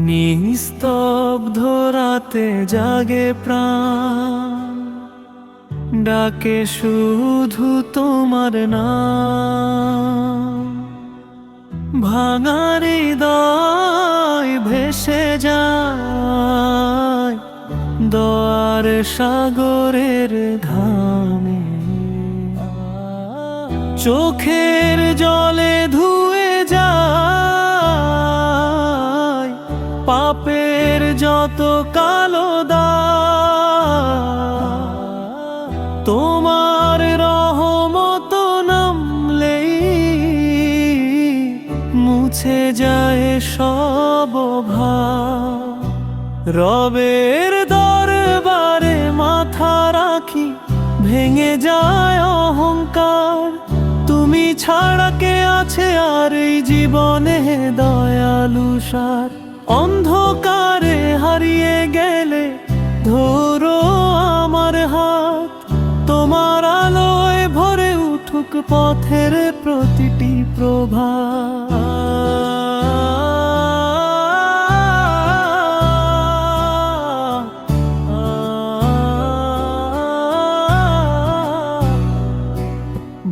নিস্তব্ধ রাতে জাগে প্রাণ, ডাকে শুধু তোমার নাম। ভাঙা হৃদয় ভেসে যায় দোয়ার সাগরের ঘামে। চোখের জলে ধুয়ে যায় পাপের যত কালো দাগ। তোমার রহমত নামলেই মুছে যায় সব ভাব। রবের দরবারে মাথা রাখি, ভেঙে যায় অহংকার। তুমি ছাড়া কে আছে আর এই জীবনে দয়ালু সার? অন্ধকারে হারিয়ে গেলে ধরো আমার হাত, তোমার আলোয় ভরে উঠুক পথের প্রতিটি প্রভাত।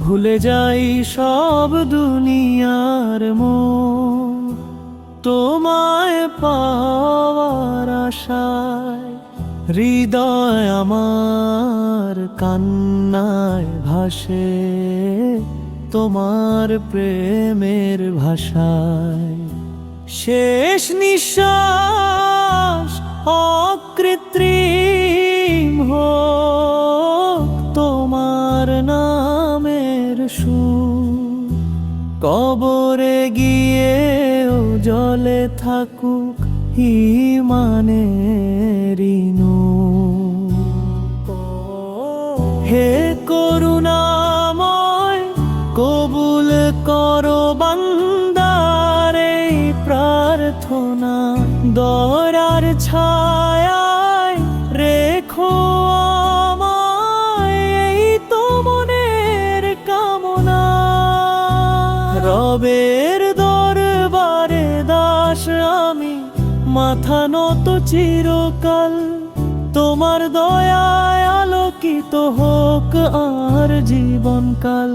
ভুলে যাই সব দুনিয়ার মোহ, তোমায় পাওয়ার আশায়। হৃদয় আমার কান্নায় ভাসে তোমার প্রেমের ভাষায়। শেষ নিঃশ্বাস অকৃত্রিম হোক তোমার নামের সুর। কবরে গিয়েও জলে থাকুক ঈমানের নূর। হে করুণাময়, কবুল করো বান্দার এই প্রার্থনা। দয়ার ছায়ায় রেখো আমায়, এই তো মনের কামনা। রবের দরবারে দাস আমি, মাথা নত চিরকাল। তোমার দয়ায় আলোকিত হোক আর জীবনকাল।